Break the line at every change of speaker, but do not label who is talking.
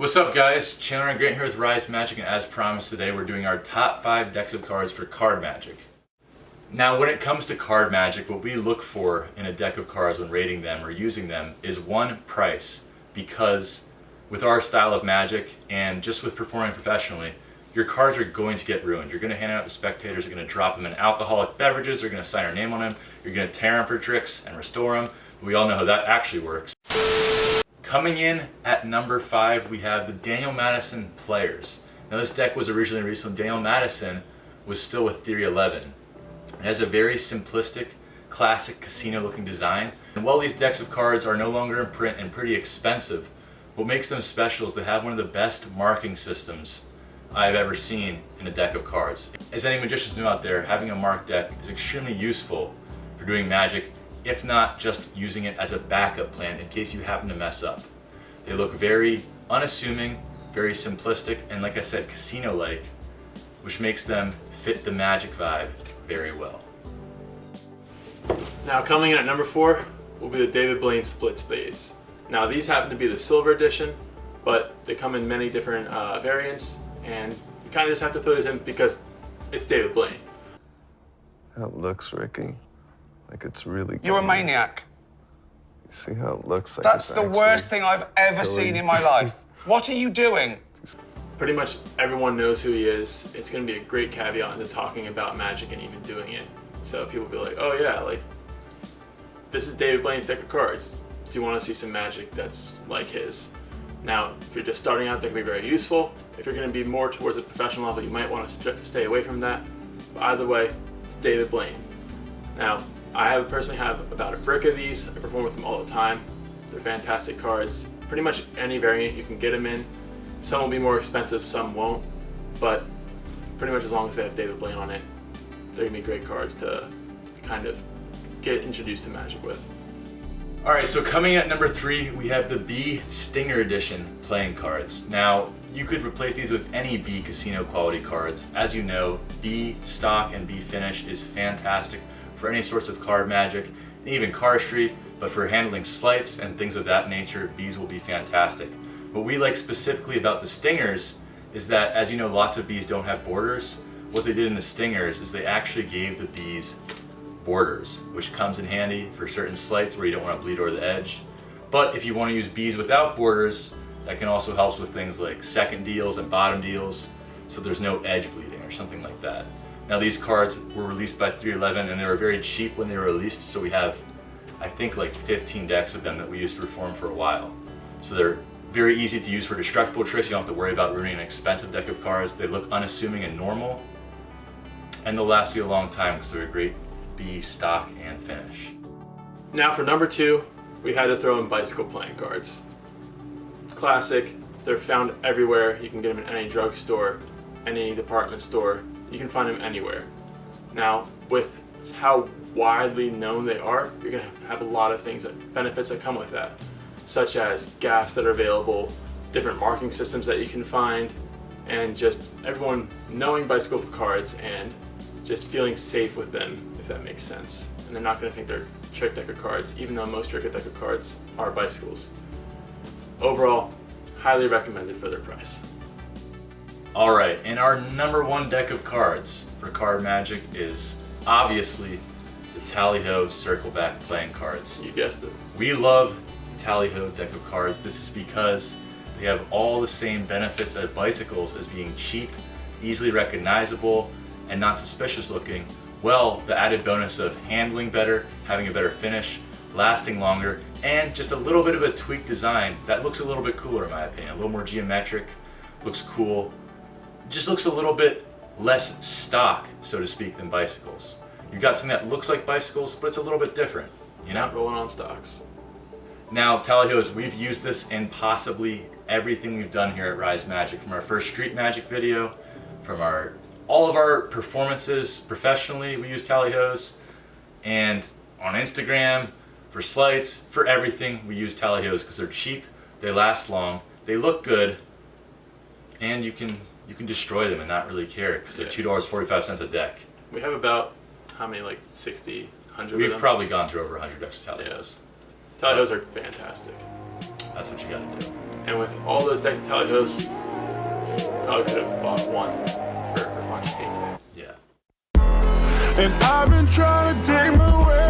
What's up guys, Chandler and Grant here with Rise Magic, and as promised today we're doing our top 5 decks of cards for card magic. Now when it comes to card magic, what we look for in a deck of cards when rating them or using them is one, price, because with our style of magic and just with performing professionally, your cards are going to get ruined. You're going to hand out to spectators, you're going to drop them in alcoholic beverages, they're going to sign our name on them, you're going to tear them for tricks and restore them, but we all know how that actually works. Coming in at number 5, we have the Daniel Madison Players. Now this deck was originally released when Daniel Madison was still with Theory 11. It has a very simplistic, classic casino looking design. And while these decks of cards are no longer in print and pretty expensive, what makes them special is they have one of the best marking systems I've ever seen in a deck of cards. As any magicians know out there, having a marked deck is extremely useful for doing magic, if not just using it as a backup plan in case you happen to mess up. They look very unassuming, very simplistic, and like I said, casino-like, which makes them fit the magic vibe very well.
Now coming in at number 4 will be the David Blaine Split Spades. Now these happen to be the silver edition, but they come in many different variants, and you kind of just have to throw these in because it's David Blaine.
How it looks, Ricky. Like it's really.
You're a maniac.
You see how it looks like.
That's the worst thing I've ever seen in my life. What are you doing?
Pretty much everyone knows who he is. It's going to be a great caveat into talking about magic and even doing it. So people will be like, oh yeah, like this is David Blaine's deck of cards. Do you want to see some magic that's like his? Now, if you're just starting out, that can be very useful. If you're going to be more towards a professional level, you might want to stay away from that. But either way, it's David Blaine. Now, I personally have about a brick of these. I perform with them all the time. They're fantastic cards. Pretty much any variant you can get them in. Some will be more expensive, some won't. But pretty much as long as they have David Blaine on it, they're going to be great cards to kind of get introduced to magic with.
Alright, so coming in at number 3, we have the B Stinger Edition playing cards. Now, you could replace these with any B casino quality cards. As you know, B stock and B finish is fantastic for any sorts of card magic, and even cardistry, but for handling sleights and things of that nature, Bs will be fantastic. What we like specifically about the Stingers is that, as you know, lots of Bs don't have borders. What they did in the Stingers is they actually gave the Bs borders, which comes in handy for certain sleights where you don't want to bleed over the edge. But if you want to use Bs without borders, that can also help with things like second deals and bottom deals, so there's no edge bleeding or something like that. Now these cards were released by 311 and they were very cheap when they were released, so we have, I think, like 15 decks of them that we used to perform for a while. So they're very easy to use for destructible tricks. You don't have to worry about ruining an expensive deck of cards. They look unassuming and normal, and they'll last you a long time because they're a great B stock and finish.
Now for number 2, we had to throw in bicycle playing cards. Classic, they're found everywhere. You can get them in any drugstore, any department store. You can find them anywhere. Now, with how widely known they are, you're going to have a lot of benefits that come with that, such as gaffs that are available, different marking systems that you can find, and just everyone knowing bicycle cards and just feeling safe with them, if that makes sense. And they're not going to think they're trick deck of cards, even though most trick deck of cards are bicycles. Overall, highly recommended for their price.
Alright, and our number 1 deck of cards for card magic is obviously the Talley Ho circle back playing cards.
You guessed it.
We love the Talley Ho deck of cards. This is because they have all the same benefits as bicycles as being cheap, easily recognizable, and not suspicious looking. Well, the added bonus of handling better, having a better finish, lasting longer, and just a little bit of a tweaked design that looks a little bit cooler in my opinion. A little more geometric, looks cool. Just looks a little bit less stock, so to speak, than bicycles. You've got something that looks like bicycles, but it's a little bit different, you know?
Not rolling on stocks.
Now, Talley Ho's, we've used this in possibly everything we've done here at Rise Magic, from our first street magic video, from all of our performances professionally, we use Talley Ho's, and on Instagram, for sleights, for everything, we use Talley Ho's because they're cheap, they last long, they look good, and you can destroy them and not really care because they're $2.45 a deck.
We have about, how many, like 60, 100
We've
of them?
probably gone through over 100 decks of Talley Ho's.
Talley Ho's are fantastic.
That's what you gotta do.
And with all those decks of Talley Ho's, probably could have bought one for Fontaine.
Yeah.
And I've been trying to dig my way